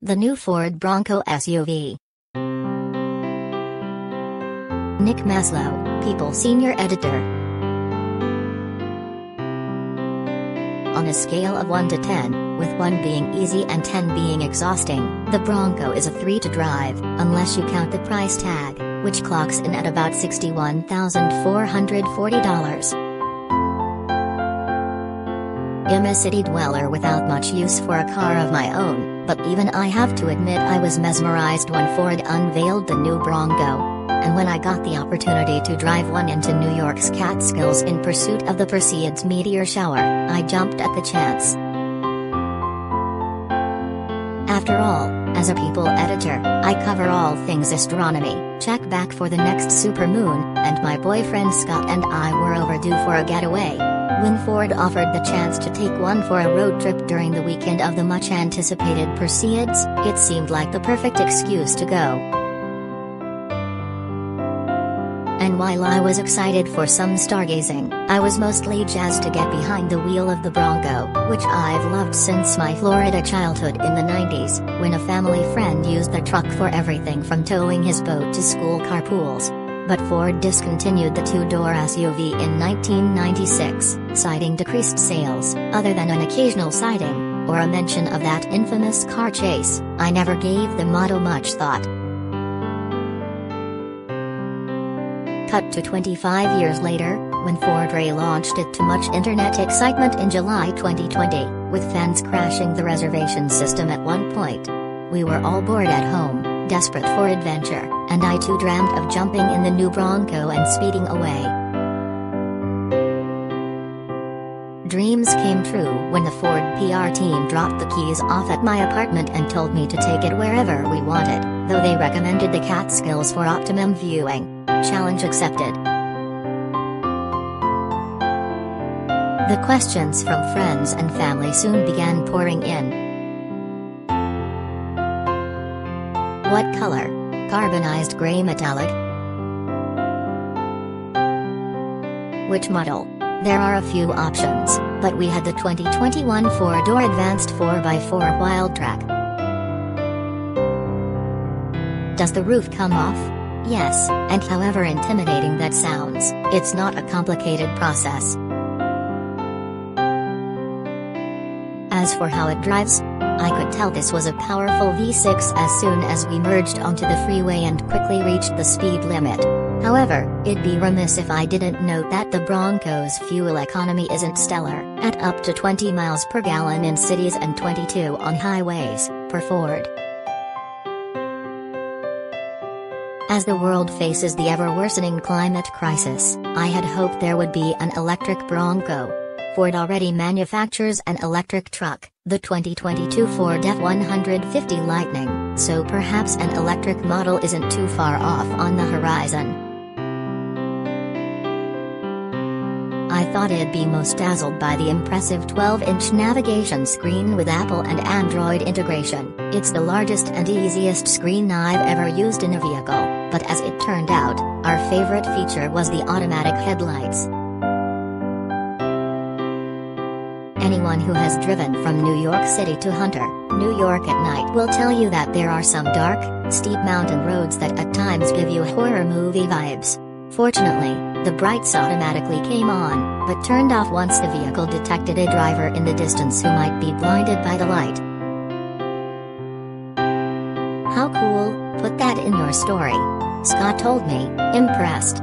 The new Ford Bronco SUV. Nick Maslow, People Senior Editor. On a scale of 1 to 10, with 1 being easy and 10 being exhausting, the Bronco is a 3 to drive, unless you count the price tag, which clocks in at about $61,440. I'm a city dweller without much use for a car of my own, but even I have to admit I was mesmerized when Ford unveiled the new Bronco. And when I got the opportunity to drive one into New York's Catskills in pursuit of the Perseids Meteor shower, I jumped at the chance. After all, as a People editor, I cover all things astronomy, check back for the next supermoon, and my boyfriend Scott and I were overdue for a getaway. When Ford offered the chance to take one for a road trip during the weekend of the much-anticipated Perseids, it seemed like the perfect excuse to go. And while I was excited for some stargazing, I was mostly jazzed to get behind the wheel of the Bronco, which I've loved since my Florida childhood in the 90s, when a family friend used the truck for everything from towing his boat to school carpools. But Ford discontinued the two-door SUV in 1996, citing decreased sales. Other than an occasional sighting, or a mention of that infamous car chase, I never gave the model much thought. Cut to 25 years later, when Ford relaunched it to much internet excitement in July 2020, with fans crashing the reservation system at one point. We were all bored at home, desperate for adventure, and I too dreamt of jumping in the new Bronco and speeding away. Dreams came true when the Ford PR team dropped the keys off at my apartment and told me to take it wherever we wanted, though they recommended the Catskills for optimum viewing. Challenge accepted. The questions from friends and family soon began pouring in. What color? Carbonized gray metallic? Which model? There are a few options, but we had the 2021 4-door Advanced 4x4 Wildtrak. Does the roof come off? Yes, and however intimidating that sounds, it's not a complicated process. As for how it drives, I could tell this was a powerful V6 as soon as we merged onto the freeway and quickly reached the speed limit. However, it'd be remiss if I didn't note that the Bronco's fuel economy isn't stellar, at up to 20 miles per gallon in cities and 22 on highways, per Ford. As the world faces the ever-worsening climate crisis, I had hoped there would be an electric Bronco. Ford already manufactures an electric truck, the 2022 Ford F-150 Lightning, so perhaps an electric model isn't too far off on the horizon. I thought I'd be most dazzled by the impressive 12-inch navigation screen with Apple and Android integration. It's the largest and easiest screen I've ever used in a vehicle, but as it turned out, our favorite feature was the automatic headlights. Anyone who has driven from New York City to Hunter, New York at night will tell you that there are some dark, steep mountain roads that at times give you horror movie vibes. Fortunately, the brights automatically came on, but turned off once the vehicle detected a driver in the distance who might be blinded by the light. How cool, put that in your story. Scott told me, impressed.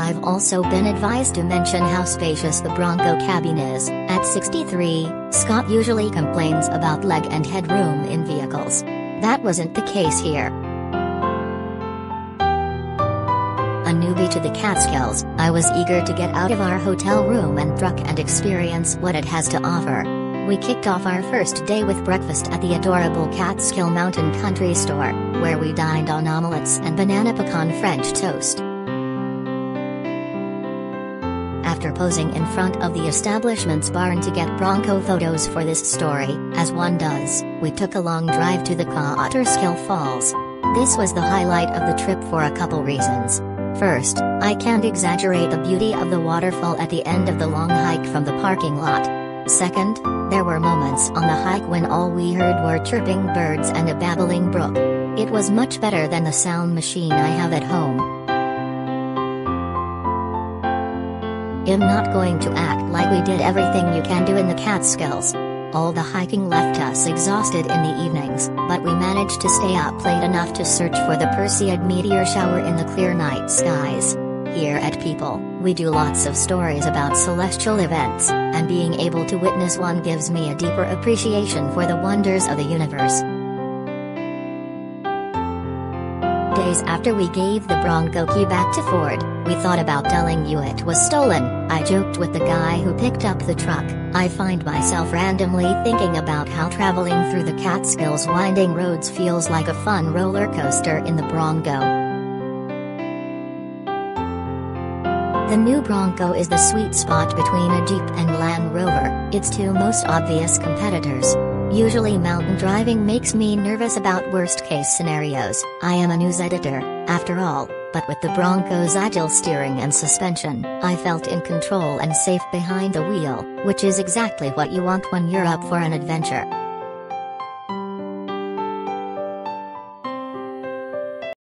I've also been advised to mention how spacious the Bronco cabin is. At 63, Scott usually complains about leg and headroom in vehicles. That wasn't the case here. A newbie to the Catskills, I was eager to get out of our hotel room and truck and experience what it has to offer. We kicked off our first day with breakfast at the adorable Catskill Mountain Country Store, where we dined on omelets and banana pecan French toast. After posing in front of the establishment's barn to get Bronco photos for this story, as one does, we took a long drive to the Catskill Falls. This was the highlight of the trip for a couple reasons. First, I can't exaggerate the beauty of the waterfall at the end of the long hike from the parking lot. Second, there were moments on the hike when all we heard were chirping birds and a babbling brook. It was much better than the sound machine I have at home. I'm not going to act like we did everything you can do in the Catskills. All the hiking left us exhausted in the evenings, but we managed to stay up late enough to search for the Perseids Meteor shower in the clear night skies. Here at People, we do lots of stories about celestial events, and being able to witness one gives me a deeper appreciation for the wonders of the universe. Days after we gave the Bronco key back to Ford, we thought about telling you it was stolen. I joked with the guy who picked up the truck. I find myself randomly thinking about how traveling through the Catskills winding roads feels like a fun roller coaster in the Bronco. The new Bronco is the sweet spot between a Jeep and Land Rover, its two most obvious competitors. Usually mountain driving makes me nervous about worst-case scenarios. I am a news editor, after all, but with the Bronco's agile steering and suspension, I felt in control and safe behind the wheel, which is exactly what you want when you're up for an adventure.